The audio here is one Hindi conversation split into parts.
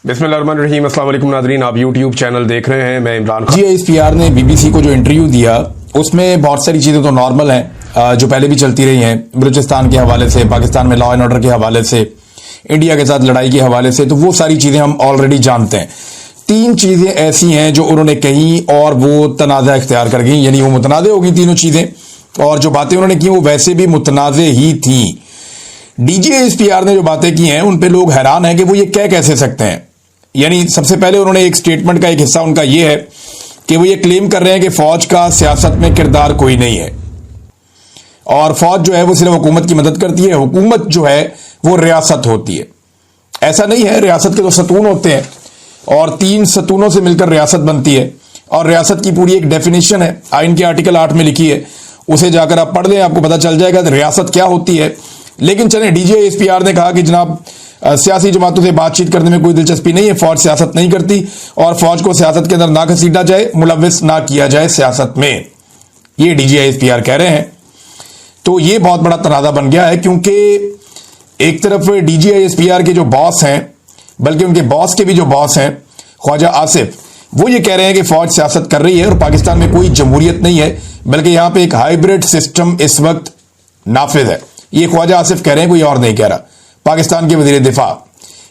बिस्मिल्लाहिर्रहमानिर्रहीम। अस्सलाम वालेकुम नाज़रीन, आप यूट्यूब चैनल देख रहे हैं, मैं इमरान खान। GISPR ने BBC को जो इंटरव्यू दिया उसमें बहुत सारी चीजें तो नॉर्मल हैं जो पहले भी चलती रही हैं, बलूचिस्तान के हवाले से, पाकिस्तान में लॉ एंड ऑर्डर के हवाले से, इंडिया के साथ लड़ाई के हवाले से, तो वो सारी चीजें हम ऑलरेडी जानते हैं। तीन चीजें ऐसी हैं जो उन्होंने कही और वो तनाज़ा इख्तियार कर गई, यानी वो मुतनाज़े हो गई तीनों चीजें, और जो बातें उन्होंने की वो वैसे भी मुतनाज़े ही थी। DGISPR ने जो बातें की हैं उन पे लोग हैरान हैं कि वो ये कह कैसे सकते हैं। यानी सबसे पहले उन्होंने एक स्टेटमेंट का एक हिस्सा उनका ये है कि वो ये क्लेम कर रहे हैं कि फौज का सियासत में किरदार कोई नहीं है और फौज जो है वो सिर्फ हुकूमत की मदद करती है, हुकूमत जो है वो रियासत होती है। ऐसा नहीं है, रियासत के तो सतून होते हैं और 3 सतूनों से मिलकर रियासत बनती है और रियासत की पूरी एक डेफिनेशन है, आइन के आर्टिकल 8 में लिखी है, उसे जाकर आप पढ़ लें, आपको पता चल जाएगा रियासत क्या होती है। लेकिन चलें, DGISPR ने कहा कि जनाब सियासी जमातों से बातचीत करने में कोई दिलचस्पी नहीं है, फौज सियासत नहीं करती और फौज को सियासत के अंदर ना घसीटा जाए, मुलव्विस ना किया जाए सियासत में, ये DGISPR कह रहे हैं। तो ये बहुत बड़ा तनाज़ा बन गया है, क्योंकि एक तरफ DGISPR के जो बॉस हैं, बल्कि उनके बॉस के भी जो बॉस हैं ख्वाजा आसिफ, वो ये कह रहे हैं कि फौज सियासत कर रही है और पाकिस्तान में कोई जमहूरियत नहीं है, बल्कि यहां पे एक हाइब्रिड सिस्टम इस वक्त नाफिज है। ये ख्वाजा आसिफ कह रहे हैं, कोई और नहीं कह रहा। पाकिस्तान के वजीर दिफा,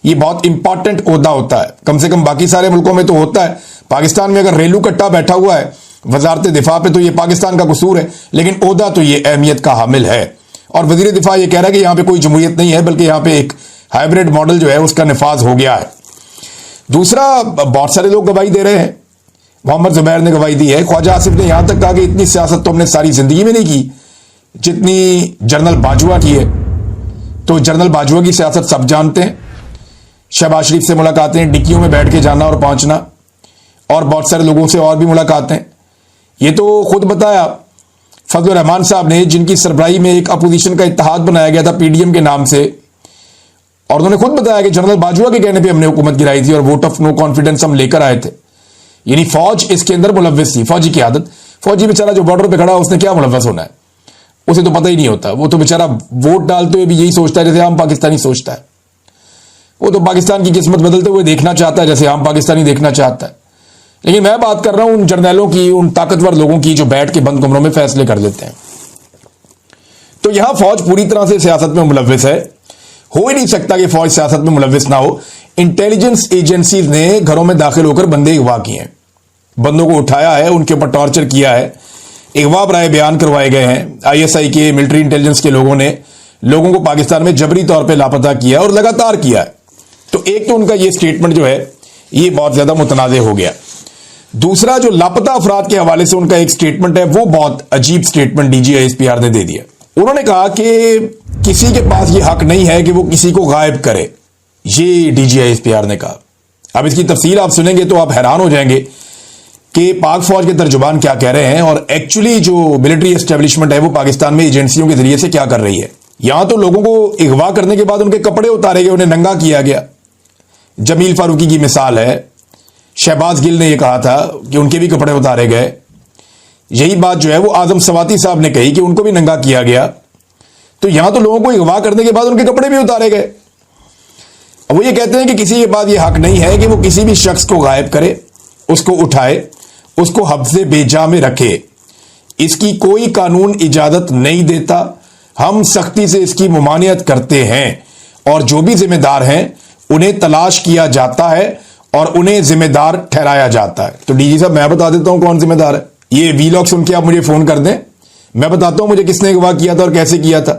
ये बहुत इंपॉर्टेंट ओहदा होता है, कम से कम बाकी सारे मुल्कों में तो होता है, पाकिस्तान में अगर रेलू कट्टा बैठा हुआ है वजारत दिफा पे तो ये पाकिस्तान का कसूर है, लेकिन ओहदा तो ये अहमियत का हामिल है। और वजीर दिफा ये कह रहा है कि यहां पे कोई जमहूरियत नहीं है, बल्कि यहां पे एक हाइब्रिड मॉडल जो है उसका निफाज हो गया है। दूसरा, बहुत सारे लोग गवाही दे रहे हैं, मोहम्मद जुबैर ने गवाही दी है, ख्वाजा आसिफ ने यहां तक कहा कि इतनी सियासत तो हमने सारी जिंदगी में नहीं की जितनी जनरल बाजवा की है। तो जनरल बाजवा की सियासत सब जानते हैं, शहबाज शरीफ से मुलाकातें, डिक्कियों में बैठ के जाना और पहुंचना, और बहुत सारे लोगों से और भी मुलाकातें। ये तो खुद बताया फजलुर रहमान साहब ने, जिनकी सरबराही में एक अपोजिशन का इत्तेहाद बनाया गया था PDM के नाम से, और उन्होंने खुद बताया कि जनरल बाजवा के कहने पे हमने हुकूमत गिराई थी और वोट ऑफ नो कॉन्फिडेंस हम लेकर आए थे। यानी फौज इसके अंदर मुलव्विस थी, फौजी की आदत। फौजी बेचारा जो बॉर्डर पे खड़ा, उसने क्या मुलव्वस होना है, उसे तो पता ही नहीं होता। वो तो बेचारा वोट डालते हुए भी यही सोचता है जैसे आम पाकिस्तानी सोचता है। वो तो पाकिस्तान की किस्मत बदलते हुए देखना चाहता है जैसे आम पाकिस्तानी देखना चाहता है। लेकिन मैं बात कर रहा हूं उन जर्नैलों की, उन ताकतवर लोगों की जो बैठ के बंद कमरों में फैसले कर लेते हैं। तो यहां फौज पूरी तरह से सियासत में मुलव्विस है, हो ही नहीं सकता कि फौज सियासत में मुलव्विस ना हो। इंटेलिजेंस एजेंसीज ने घरों में दाखिल होकर बंदे अगवा किए हैं, बंदों को उठाया है, उनके ऊपर टॉर्चर किया है, अगवा बराए बयान करवाए गए हैं। ISI के, मिलिट्री इंटेलिजेंस के लोगों ने लोगों को पाकिस्तान में जबरी तौर पे लापता किया और लगातार किया है। तो एक तो उनका ये स्टेटमेंट जो है ये बहुत ज्यादा मुतनाज़े हो गया। दूसरा, जो लापता अफराद के हवाले से उनका एक स्टेटमेंट है, वो बहुत अजीब स्टेटमेंट DGISPR ने दे दिया। उन्होंने कहा कि किसी के पास ये हक नहीं है कि वो किसी को गायब करे, ये DGISPR ने कहा। अब इसकी तफसील आप सुनेंगे तो आप हैरान हो जाएंगे कि पाक फौज के तर्जुबान क्या कह रहे हैं और एक्चुअली जो मिलिट्री एस्टेब्लिशमेंट है वो पाकिस्तान में एजेंसियों के जरिए से क्या कर रही है। यहां तो लोगों को अगवा करने के बाद उनके कपड़े उतारे गए, उन्हें नंगा किया गया। जमील फारूकी की मिसाल है, शहबाज गिल ने यह कहा था कि उनके भी कपड़े उतारे गए। यही बात जो है वो आजम सवाती साहब ने कही कि उनको भी नंगा किया गया। तो यहां तो लोगों को अगवा करने के बाद उनके कपड़े भी उतारे गए। वो ये कहते हैं कि किसी के पास यह हक नहीं है कि वो किसी भी शख्स को गायब करे, उसको उठाए, उसको हफ्ज़े बेजा में रखे। इसकी कोई कानून इजाजत नहीं देता, हम सख्ती से इसकी मुमानियत करते हैं और जो भी जिम्मेदार हैं उन्हें तलाश किया जाता है और उन्हें जिम्मेदार ठहराया जाता है। तो DG साहब, मैं बता देता हूं कौन जिम्मेदार है। ये वीलॉग सुन के आप मुझे फोन कर दें, मैं बताता हूं मुझे किसने अगवा किया था और कैसे किया था।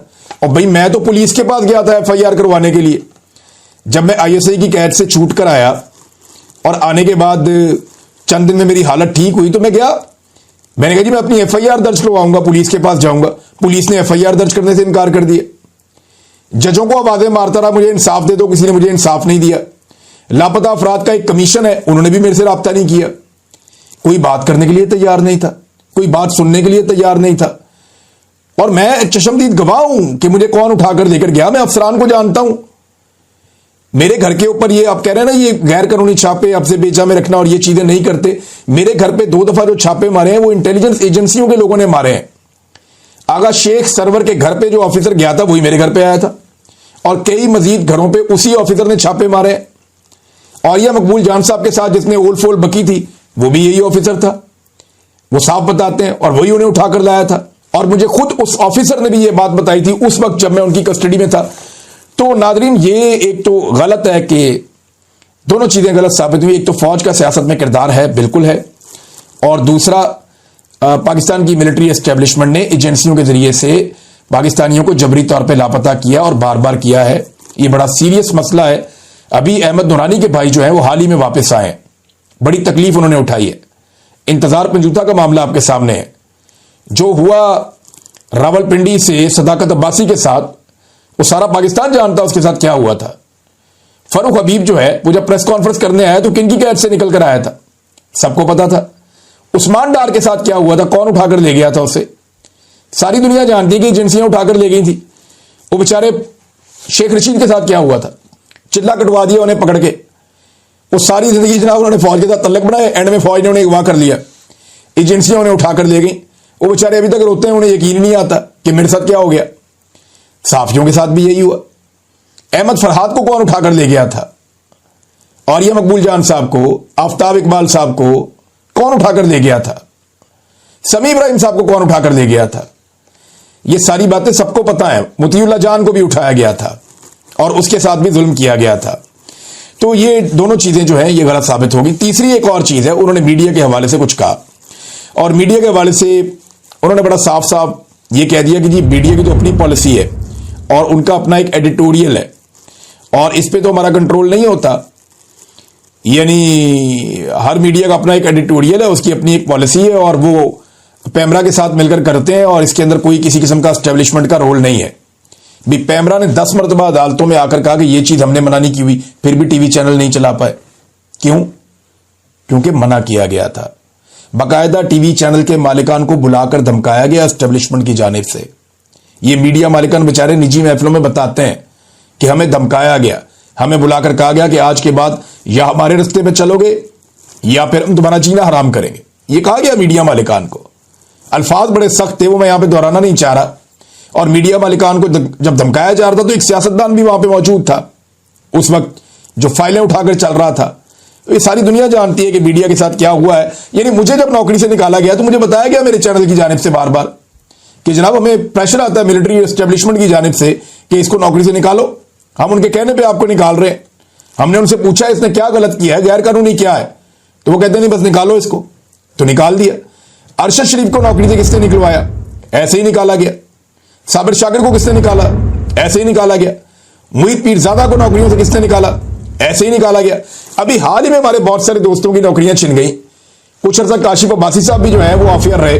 और भाई, मैं तो पुलिस के पास गया था FIR करवाने के लिए। जब मैं ISI की कैद से छूट कर आया और आने के बाद चंद दिन में मेरी हालत ठीक हुई तो मैं गया, मैंने कहा जी मैं अपनी FIR दर्ज करवाऊंगा, पुलिस के पास जाऊंगा। पुलिस ने FIR दर्ज करने से इनकार कर दिया। जजों को आवाजें मारता रहा, मुझे इंसाफ दे दो, किसी ने मुझे इंसाफ नहीं दिया। लापता अफराद का एक कमीशन है, उन्होंने भी मेरे से राब्ता नहीं किया। कोई बात करने के लिए तैयार नहीं था, कोई बात सुनने के लिए तैयार नहीं था। और मैं चशमदीद गवाह हूं कि मुझे कौन उठाकर लेकर गया, मैं अफसरान को जानता हूं। मेरे घर के ऊपर ये आप कह रहे हैं ना, ये गैर कानूनी छापे, हफ्ज़े बेजा में रखना और ये चीजें नहीं करते। मेरे घर पे 2 दफा जो छापे मारे हैं वो इंटेलिजेंस एजेंसियों के लोगों ने मारे हैं। आगा शेख सरवर के घर पे जो ऑफिसर गया था वही मेरे घर पे आया था और कई मजीद घरों पे उसी ऑफिसर ने छापे मारे। और यह मकबूल जान साहब के साथ जिसने ओल फोल बकी थी वो भी यही ऑफिसर था, वो साफ बताते हैं, और वही उन्हें उठाकर लाया था। और मुझे खुद उस ऑफिसर ने भी ये बात बताई थी उस वक्त जब मैं उनकी कस्टडी में था। तो नादरीन, ये एक तो गलत है कि दोनों चीजें गलत साबित हुई। एक तो फौज का सियासत में किरदार है, बिल्कुल है, और दूसरा पाकिस्तान की मिलिट्री एस्टेब्लिशमेंट ने एजेंसियों के जरिए से पाकिस्तानियों को जबरी तौर पे लापता किया और बार बार किया है। ये बड़ा सीरियस मसला है। अभी अहमद नूरानी के भाई जो है वो हाल ही में वापस आए हैं, बड़ी तकलीफ उन्होंने उठाई है। इंतजार पंजूता का मामला आपके सामने है, जो हुआ रावलपिंडी से सदाकत अब्बासी के साथ, वो सारा पाकिस्तान जानता उसके साथ क्या हुआ था। फरूख हबीब जो है वो जब प्रेस कॉन्फ्रेंस करने आया तो किनकी कैद से निकल कर आया था, सबको पता था। उस्मान डार के साथ क्या हुआ था, कौन उठाकर ले गया था उसे, सारी दुनिया जानती है कि एजेंसियां उठाकर ले गई थी। वो बेचारे शेख रशीद के साथ क्या हुआ था, चिल्ला कटवा दिया उन्हें पकड़ के। वो सारी जिंदगी जनाब उन्होंने फौज के साथ तल्लक बनाए, एंड में फौज ने उन्हें अगवा कर लिया, एजेंसियां उन्हें उठाकर ले गई। वो बेचारे अभी तक रोते हैं, उन्हें यकीन नहीं आता कि मेरे साथ क्या हो गया। साफियों के साथ भी यही हुआ। अहमद फरहाद को कौन उठाकर ले गया था, और यह मकबूल जान साहब को, आफ्ताब इकबाल साहब को कौन उठाकर ले गया था, समी इब्राहिम साहब को कौन उठाकर ले गया था, ये सारी बातें सबको पता है। मुतीउल्लाह जान को भी उठाया गया था और उसके साथ भी जुल्म किया गया था। तो ये दोनों चीजें जो है ये गलत साबित होगी। तीसरी एक और चीज है, उन्होंने मीडिया के हवाले से कुछ कहा, और मीडिया के हवाले से उन्होंने बड़ा साफ साफ ये कह दिया कि जी मीडिया की तो अपनी पॉलिसी है और उनका अपना एक एडिटोरियल है, और इस पे तो हमारा कंट्रोल नहीं होता। यानी हर मीडिया का अपना एक एडिटोरियल है, उसकी अपनी एक पॉलिसी है, और वो पैमरा के साथ मिलकर करते हैं, और इसके अंदर कोई किसी किस्म का एस्टेब्लिशमेंट का रोल नहीं है। भी पैमरा ने 10 मरतबा अदालतों में आकर कहा कि ये चीज हमने मना नहीं की हुई, फिर भी टीवी चैनल नहीं चला पाए। क्यों? क्योंकि मना किया गया था। बाकायदा टीवी चैनल के मालिकान को बुलाकर धमकाया गया एस्टेब्लिशमेंट की जानिब से। ये मीडिया मालिकान बेचारे निजी महफिलों में बताते हैं कि हमें धमकाया गया, हमें बुलाकर कहा गया कि आज के बाद या हमारे रास्ते पे चलोगे या फिर हम तुम्हारा जीना हराम करेंगे। ये कहा गया मीडिया मालिकान को। अल्फाज बड़े सख्त थे, वो मैं यहां पे दोहराना नहीं चाह रहा। और मीडिया मालिकान को जब धमकाया जा रहा था तो एक सियासतदान भी वहां पे मौजूद था उस वक्त, जो फाइलें उठाकर चल रहा था। तो ये सारी दुनिया जानती है कि मीडिया के साथ क्या हुआ है। यानी मुझे जब नौकरी से निकाला गया तो मुझे बताया गया मेरे चैनल की जानिब से बार बार कि जनाब हमें प्रेशर आता है मिलिट्री एस्टेब्लिशमेंट की जानिब से कि इसको नौकरी से निकालो, हम उनके कहने पे आपको निकाल रहे हैं। हमने उनसे पूछा इसने क्या गलत किया है, गैर कानूनी क्या है, तो वो कहते नहीं बस निकालो इसको, तो निकाल दिया। अरशद शरीफ को नौकरी से किसने निकलवाया, ऐसे ही निकाला गया। साबिर शाकिर को किसने निकाला, ऐसे ही निकाला गया। मुईद पीरजादा को नौकरियों से किसने निकाला, ऐसे ही निकाला गया। अभी हाल ही में हमारे बहुत सारे दोस्तों की नौकरियां छिन गई। कुछ अर्सा काशिफ अब्बासी साहब भी जो है वो ऑफियर रहे।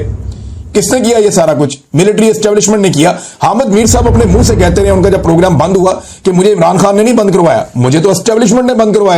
किसने किया ये सारा कुछ? मिलिट्री एस्टेब्लिशमेंट ने किया। हामिद मीर साहब अपने मुंह से कहते रहे, उनका जब प्रोग्राम बंद हुआ, कि मुझे इमरान खान ने नहीं बंद करवाया, मुझे तो एस्टेब्लिशमेंट ने बंद करवाया।